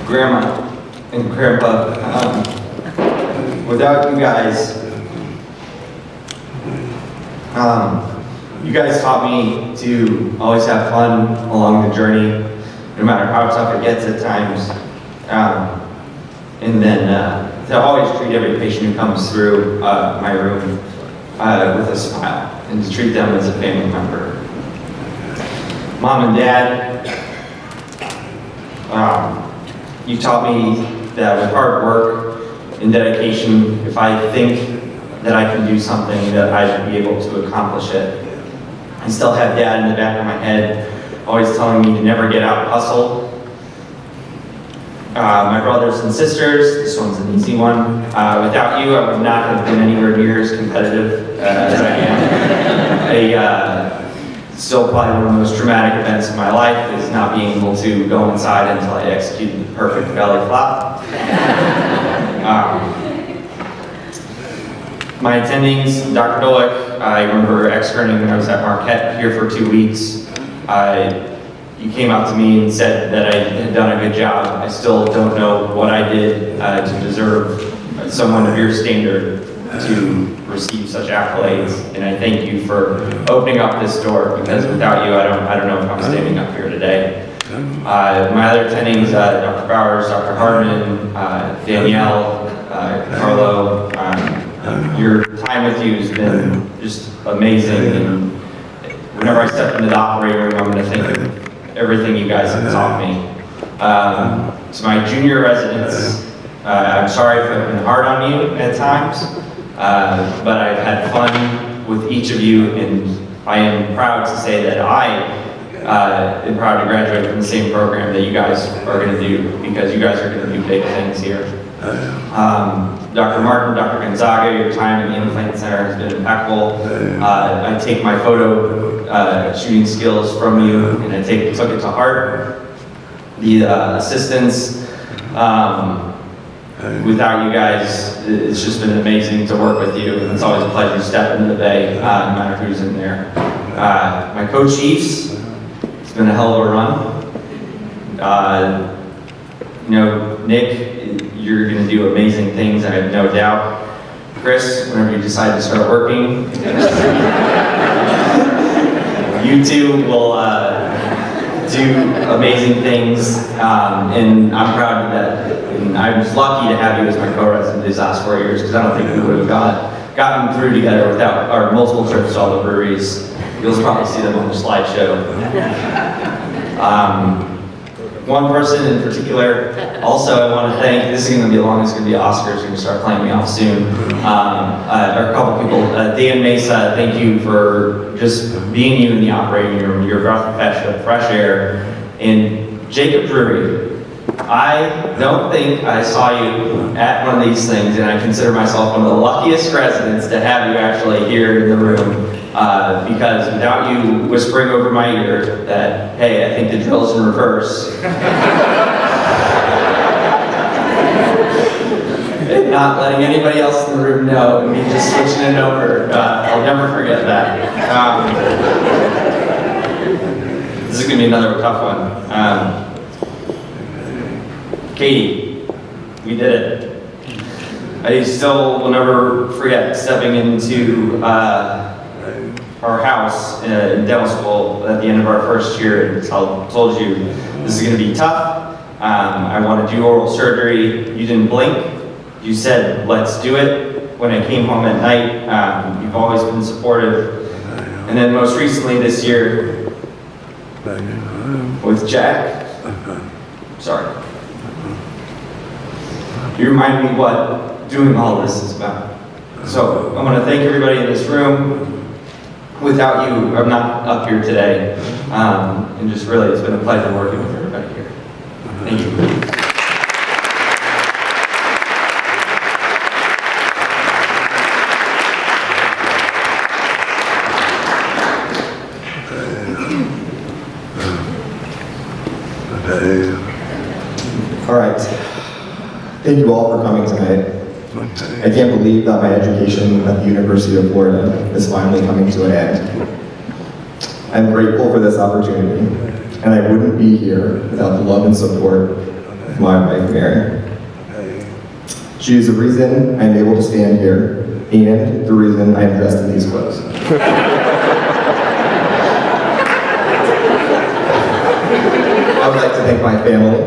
Grandma and Grandpa, without you guys, you guys taught me to always have fun along the journey, no matter how tough it gets at times. And then to always treat every patient who comes through my room with a smile, and to treat them as a family member. Mom and Dad, you taught me that with hard work and dedication, if I think that I can do something, that I should be able to accomplish it. I still have Dad in the back of my head, always telling me to never get out and hustle. My brothers and sisters, this one's an easy one. Without you, I would not have been anywhere near as competitive as I am. Still probably one of the most traumatic events of my life is not being able to go inside until I executed the perfect belly flop. My attendings, Dr. Dolick, I remember externing when I was at Marquette here for 2 weeks. You came up to me and said that I had done a good job. I still don't know what I did to deserve someone of your standard to receive such accolades, and I thank you for opening up this door, because without you, I don't know if I'm standing up here today. My other attendings, Dr. Bowers, Dr. Hartman, Danielle, Carlo, your time with you has been just amazing, and whenever I step into the operating room, I'm going to think of everything you guys have taught me. To my junior residents, I'm sorry if I've been hard on you at times, but I've had fun with each of you, and I am proud to say that I am proud to graduate from the same program that you guys are going to do, because you guys are going to do big things here. Dr. Martin, Dr. Gonzaga, your time in the implant center has been impeccable. I take my photo shooting skills from you, and I took it to heart. The assistants, without you guys, it's just been amazing to work with you, and it's always a pleasure to step into the bay, no matter who's in there. My co-chiefs, it's been a hell of a run. You know, Nick, you're going to do amazing things, I have no doubt. Chris, whenever you decide to start working, you two will do amazing things, and I'm proud of that. And I was lucky to have you as my co-resident these last 4 years, because I don't think we would have gotten through together without our multiple trips to all the breweries. You'll probably see them on the slideshow. One person in particular, also I want to thank, this is going to be long, it's going to be Oscars, you're going to start playing me off soon. Or a couple people, Dan Mesa, thank you for just being you in the operating room, your breath of fresh air. And Jacob Drury, I don't think I saw you at one of these things, and I consider myself one of the luckiest residents to have you actually here in the room. Because without you whispering over my ear that, hey, I think the drill's in reverse, and not letting anybody else in the room know, and me just switching it over, I'll never forget that. This is going to be another tough one. Katie, we did it. I still will never forget stepping into our house in dental school at the end of our first year, and I told you this is going to be tough. I want to do oral surgery. You didn't blink. You said, let's do it. When I came home at night, you've always been supportive. And then most recently this year with Jack, sorry. You remind me what doing all this is about. So I want to thank everybody in this room. Without you, I'm not up here today. And just really, it's been a pleasure working with everybody here. Thank you. All right. Thank you all for coming tonight. I can't believe that my education at the University of Florida is finally coming to an end. I'm grateful for this opportunity, and I wouldn't be here without the love and support of my wife, Mary. She is the reason I'm able to stand here, and the reason I'm dressed in these clothes. I would like to thank my family,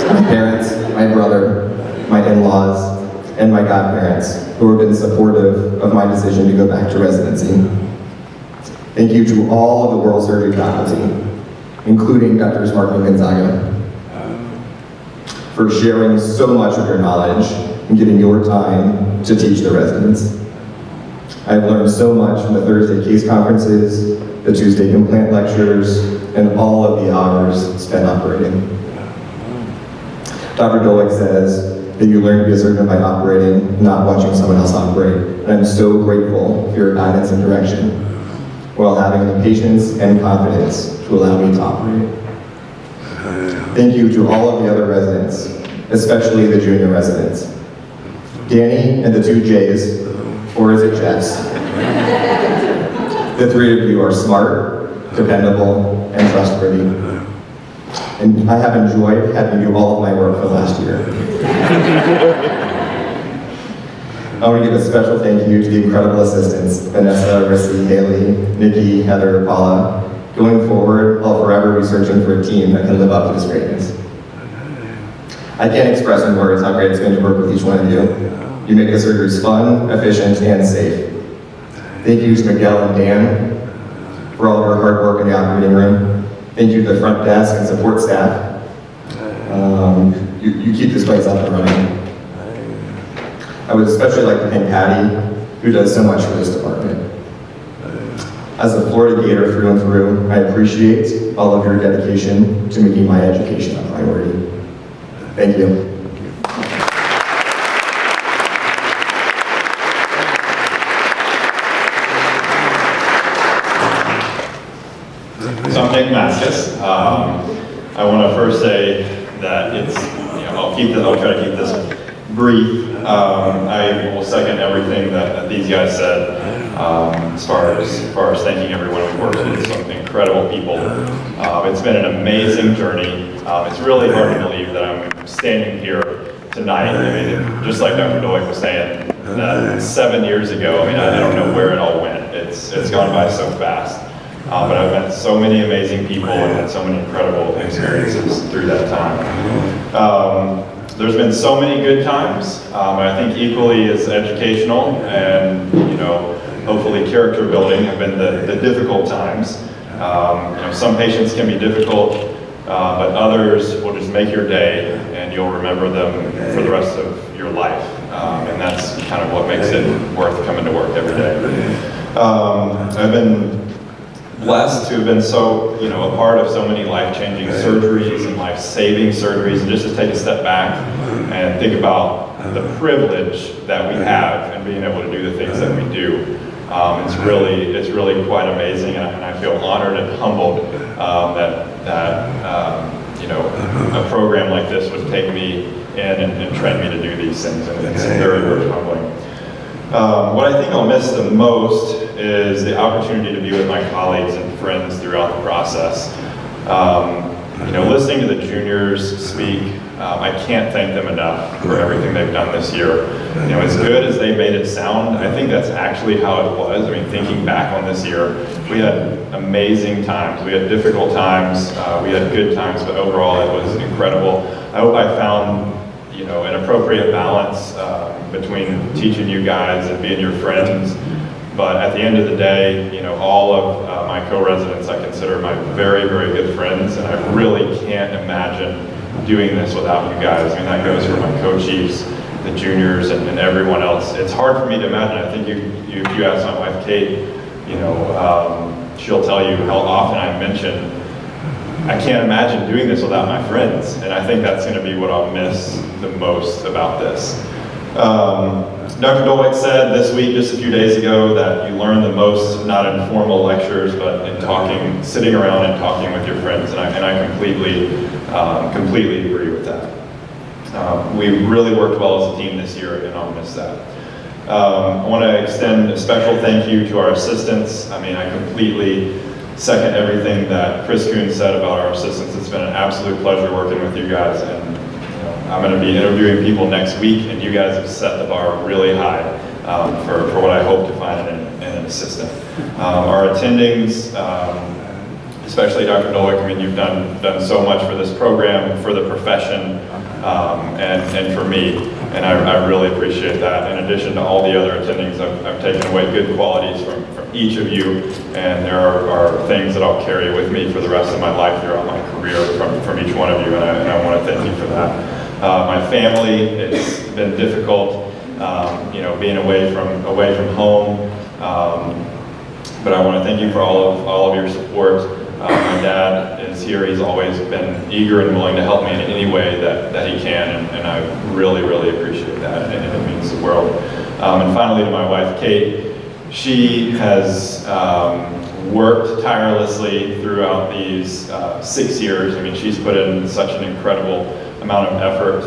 my parents, my brother, my in-laws, and my godparents, who have been supportive of my decision to go back to residency. Thank you to all of the oral surgery faculty, including Drs. Martin and Gonzaga, for sharing so much of your knowledge and giving your time to teach the residents. I've learned so much from the Thursday case conferences, the Tuesday implant lectures, and all of the hours spent operating. Dr. Dolick says that you learn to be a surgeon by operating, not watching someone else operate. And I'm so grateful for your guidance and direction, while having the patience and confidence to allow me to operate. Thank you to all of the other residents, especially the junior residents. Danny and the two J's, or is it Jeffs? The three of you are smart, dependable, and trustworthy. And I have enjoyed having you do all of my work for the last year. I want to give a special thank you to the incredible assistants, Vanessa, Rissy, Haley, Nikki, Heather, Paula. Going forward, I'll forever be searching for a team that can live up to this greatness. I can't express in words how great it's been to work with each one of you. You make the surgeries fun, efficient, and safe. Thank you to Miguel and Dan for all of your hard work in the operating room. Thank you to the front desk and support staff. You keep this place up and running. I would especially like to thank Patty, who does so much for this department. As a Florida Gator through and through, I appreciate all of your dedication to making my education a priority. Thank you. So I'm Nick Maskus. I want to first say that it's, I'll try to keep this brief. I will second everything that these guys said as far as thanking everyone we worked with, some incredible people. It's been an amazing journey. It's really hard to believe that I'm standing here tonight. I mean, just like Dr. Doig was saying, that 7 years ago, I don't know where it all went. It's gone by so fast. But I've met so many amazing people and had so many incredible experiences through that time. There's been so many good times. I think equally as educational and hopefully character building have been the difficult times. Some patients can be difficult, but others will just make your day and you'll remember them for the rest of your life. And that's kind of what makes it worth coming to work every day. I've been blessed to have been so, a part of so many life-changing surgeries and life-saving surgeries, and just to take a step back and think about the privilege that we have and being able to do the things that we do. It's really quite amazing, and I feel honored and humbled that a program like this would take me in and train me to do these things, and it's very, very humbling. What I think I'll miss the most is the opportunity to be with my colleagues and friends throughout the process. Listening to the juniors speak, I can't thank them enough for everything they've done this year. As good as they made it sound, I think that's actually how it was. Thinking back on this year, we had amazing times. We had difficult times, we had good times, but overall it was incredible. I hope I found an appropriate balance between teaching you guys and being your friends. But at the end of the day, all of my co-residents I consider my very, very good friends, and I really can't imagine doing this without you guys. That goes for my co-chiefs, the juniors, and everyone else. It's hard for me to imagine. I think if you ask my wife, Kate, she'll tell you how often I mention, I can't imagine doing this without my friends, and I think that's going to be what I'll miss the most about this. Dr. Doig said this week, just a few days ago, that you learn the most not in formal lectures, but in sitting around and talking with your friends, and I completely agree with that. We really worked well as a team this year, and I'll miss that. I want to extend a special thank you to our assistants. I completely second everything that Chris Kuhn said about our assistants. It's been an absolute pleasure working with you guys, and I'm going to be interviewing people next week, and you guys have set the bar really high for what I hope to find in an assistant. Our attendings, especially Dr. Doig, you've done so much for this program, for the profession, and for me, and I really appreciate that. In addition to all the other attendings, I've taken away good qualities from each of you, and there are things that I'll carry with me for the rest of my life throughout my career from each one of you, and I want to thank you for that. My family, it's been difficult, being away from home, but I want to thank you for all of your support. My dad is here. He's always been eager and willing to help me in any way that he can, and I really, really appreciate that, and it means the world. And finally, to my wife, Kate, she has worked tirelessly throughout these 6 years. She's put in such an incredible amount of effort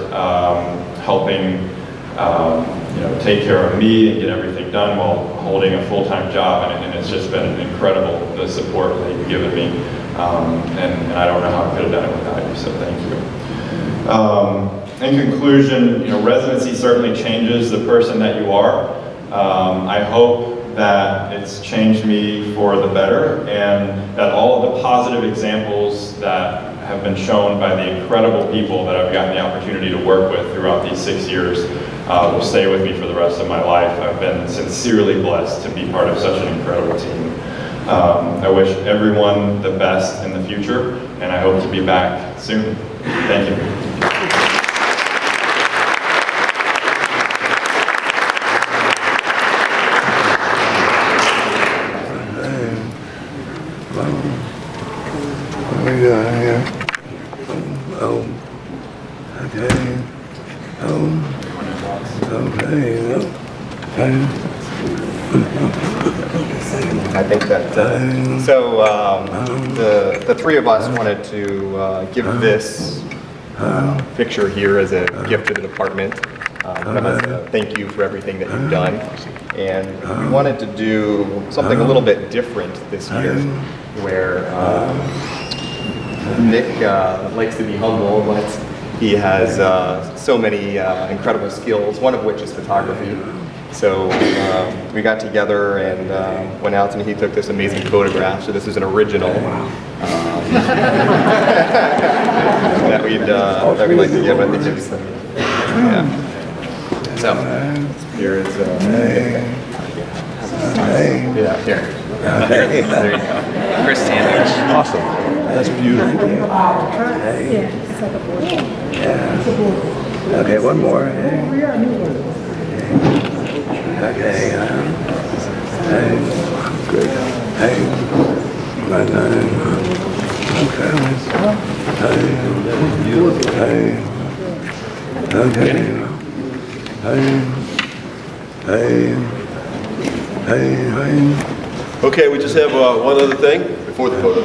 helping take care of me and get everything done while holding a full-time job, and it's just been incredible, the support that you've given me, and I don't know how I could have done it without you, so thank you. In conclusion, residency certainly changes the person that you are. I hope that it's changed me for the better, and that all of the positive examples that have been shown by the incredible people that I've gotten the opportunity to work with throughout these 6 years will stay with me for the rest of my life. I've been sincerely blessed to be part of such an incredible team. I wish everyone the best in the future, and I hope to be back soon. Thank you. What we got here? Oh, okay. Okay. I think that, the three of us wanted to give this picture here as a gift to the department. As a thank you for everything that you've done. And we wanted to do something a little bit different this year, where Nick likes to be humble, but he has so many incredible skills, one of which is photography. So we got together and went out and he took this amazing photograph. So this is an original that we'd like to give. I think it's yeah. So here is yeah, here. There you go. Chris sandwich. Awesome. That's beautiful. Yeah. Okay, one more. Okay. Good. Hey. Right now. Okay. Okay, we just have one other thing before the photo.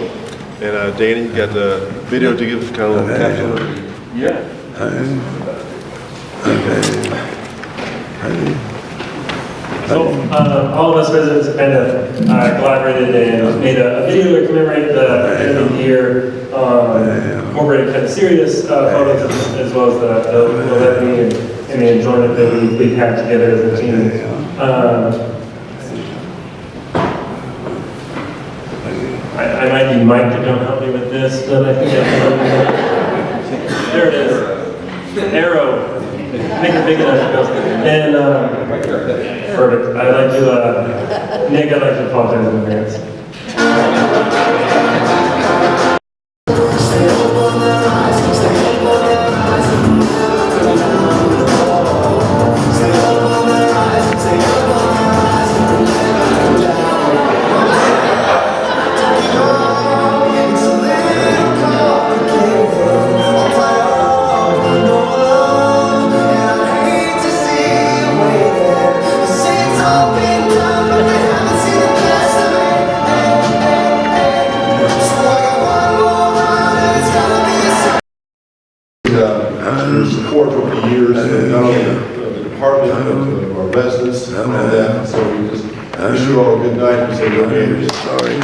And Danny, you got the video to give kind of a caption? Yeah. So all of us residents have kind of collaborated and made a video to commemorate the end of the year, incorporating kind of serious photos as well as the levity and the enjoyment that we've had together as a team. I might need Mike to come help me with this, but I think there it is. The arrow. Make it big enough to go. And perfect. I'd like to, Nick, I'd like to apologize in advance. Your support over the years, not only the department, but our residents and all that. So we just wish you all a good night. We say good night. Sorry.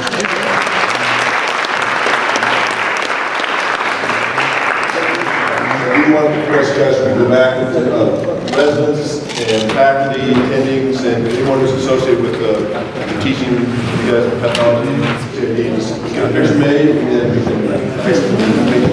We want to request you guys to go back to residents and faculty, attendings, and anyone who's associated with teaching you guys pathology, get a picture made, and then we can make